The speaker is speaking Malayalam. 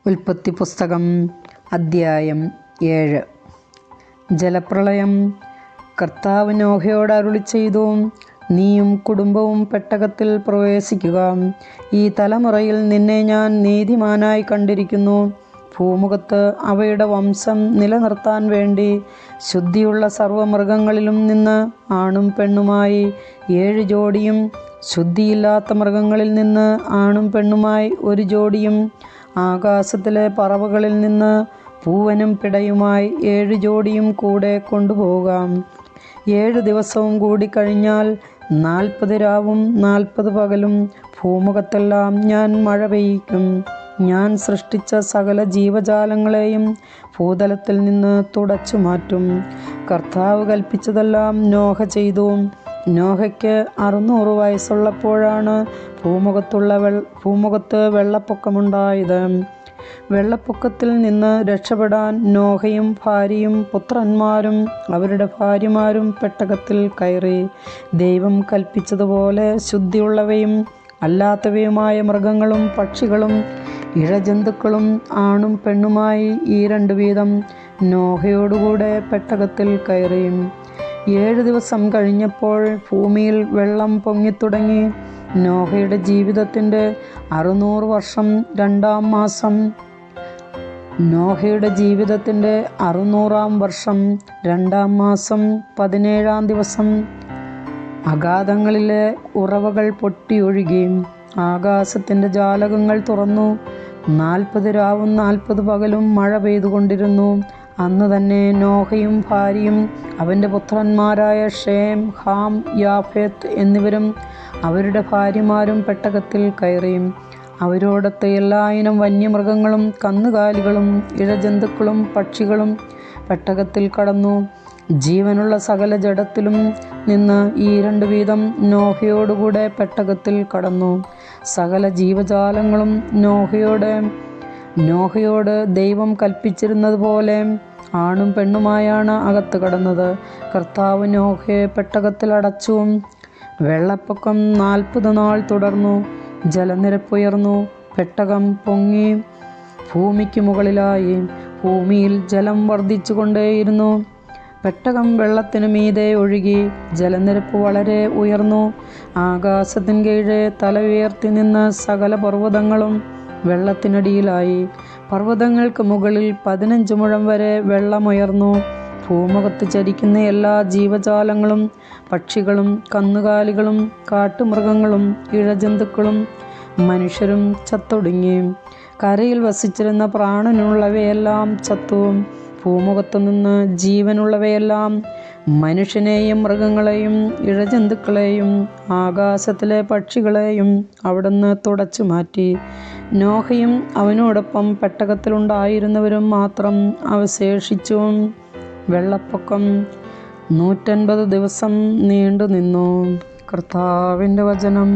ഉൽപ്പത്തി പുസ്തകം അദ്ധ്യായം 7. ജലപ്രളയം. കർത്താവ് നോഹയോട് അരുളിച്ചെയ്തു, നീയും കുടുംബവും പെട്ടകത്തിൽ പ്രവേശിക്കുക. ഈ തലമുറയിൽ നിന്നെ ഞാൻ നീതിമാനായി കണ്ടിരിക്കുന്നു. ഭൂമുഖത്ത് അവയുടെ വംശം നിലനിർത്താൻ വേണ്ടി ശുദ്ധിയുള്ള സർവ്വമൃഗങ്ങളിലും നിന്ന് ആണും പെണ്ണുമായി 7 ജോഡിയും, ശുദ്ധിയില്ലാത്ത മൃഗങ്ങളിൽ നിന്ന് ആണും പെണ്ണുമായി 1 ജോഡിയും, ആകാശത്തിലെ പറവകളിൽ നിന്ന് പൂവനും പിടയുമായി 7 ജോഡിയും കൂടെ കൊണ്ടുപോകാം. 7 ദിവസവും കൂടി കഴിഞ്ഞാൽ 40 രാവും 40 പകലും ഭൂമുഖത്തെല്ലാം ഞാൻ മഴ പെയ്യിക്കും. ഞാൻ സൃഷ്ടിച്ച സകല ജീവജാലങ്ങളെയും ഭൂതലത്തിൽ നിന്ന് തുടച്ചു മാറ്റും. കർത്താവ് കൽപ്പിച്ചതെല്ലാം നോഹ ചെയ്തു. നോഹയ്ക്ക് 600 വയസ്സുള്ളപ്പോഴാണ് ഭൂമുഖത്ത് വെള്ളപ്പൊക്കമുണ്ടായത്. വെള്ളപ്പൊക്കത്തിൽ നിന്ന് രക്ഷപ്പെടാൻ നോഹയും ഭാര്യയും പുത്രന്മാരും അവരുടെ ഭാര്യമാരും പെട്ടകത്തിൽ കയറി. ദൈവം കൽപ്പിച്ചതുപോലെ ശുദ്ധിയുള്ളവയും അല്ലാത്തവയുമായ മൃഗങ്ങളും പക്ഷികളും ഇഴജന്തുക്കളും ആണും പെണ്ണുമായി ഈ 2 വീതം നോഹയോടുകൂടെ പെട്ടകത്തിൽ കയറി. 7 ദിവസം കഴിഞ്ഞപ്പോൾ ഭൂമിയിൽ വെള്ളം പൊങ്ങിത്തുടങ്ങി. നോഹയുടെ ജീവിതത്തിൻ്റെ 600 വർഷം 2-ാം മാസം. നോഹയുടെ ജീവിതത്തിൻ്റെ 600-ാം വർഷം 2-ാം മാസം 17-ാം ദിവസം അഗാധങ്ങളിലെ ഉറവകൾ പൊട്ടിയൊഴുകി. ആകാശത്തിൻ്റെ ജാലകങ്ങൾ തുറന്നു. 40 രാവും 40 പകലും മഴ പെയ്തുകൊണ്ടിരുന്നു. അന്ന് തന്നെ നോഹയും ഭാര്യയും അവൻ്റെ പുത്രന്മാരായ ഷേം, ഹാം, യാഫേത്ത് എന്നിവരും അവരുടെ ഭാര്യമാരും പെട്ടകത്തിൽ കയറി. അവരോടൊത്ത് എല്ലായിനം വന്യമൃഗങ്ങളും കന്നുകാലികളും ഇഴജന്തുക്കളും പക്ഷികളും പെട്ടകത്തിൽ കടന്നു. ജീവനുള്ള സകല ജഡത്തിലും നിന്ന് ഈ 2 വീതം നോഹയോടുകൂടെ പെട്ടകത്തിൽ കടന്നു. സകല ജീവജാലങ്ങളും നോഹയോട് ദൈവം കൽപ്പിച്ചിരുന്നത് പോലെ ആണും പെണ്ണുമായാണ് അകത്ത് കടന്നത്. കർത്താവ് നോഹയെ പെട്ടകത്തിൽ അടച്ചു. വെള്ളപ്പൊക്കം 40 നാൾ തുടർന്നു. ജലനിരപ്പുയർന്നു. പെട്ടകം പൊങ്ങി ഭൂമിക്ക് മുകളിലായി. ഭൂമിയിൽ ജലം വർദ്ധിച്ചു കൊണ്ടേയിരുന്നു. പെട്ടകം വെള്ളത്തിനു മീതെ ഒഴുകി. ജലനിരപ്പ് വളരെ ഉയർന്നു. ആകാശത്തിൻ കീഴെ തല ഉയർത്തി നിന്ന സകല പർവ്വതങ്ങളും വെള്ളത്തിനടിയിലായി. പർവ്വതങ്ങൾക്ക് മുകളിൽ 15 മുഴം വരെ വെള്ളമുയർന്നു. ഭൂമുഖത്ത് ചരിക്കുന്ന എല്ലാ ജീവജാലങ്ങളും പക്ഷികളും കന്നുകാലികളും കാട്ടുമൃഗങ്ങളും ഇഴജന്തുക്കളും മനുഷ്യരും ചത്തൊടുങ്ങി. കരയിൽ വസിച്ചിരുന്ന പ്രാണനുള്ളവയെല്ലാം ചത്തു. ഭൂമുഖത്തു നിന്ന് ജീവനുള്ളവയെല്ലാം മനുഷ്യനെയും മൃഗങ്ങളെയും ഇഴജന്തുക്കളെയും ആകാശത്തിലെ പക്ഷികളെയും അവിടുന്ന് തുടച്ചു മാറ്റി. നോഹയും അവനോടൊപ്പം പെട്ടകത്തിലുണ്ടായിരുന്നവരും മാത്രം അവശേഷിച്ചു. വെള്ളപ്പൊക്കം 150 ദിവസം നീണ്ടു നിന്നു. കർത്താവിൻ്റെ വചനം.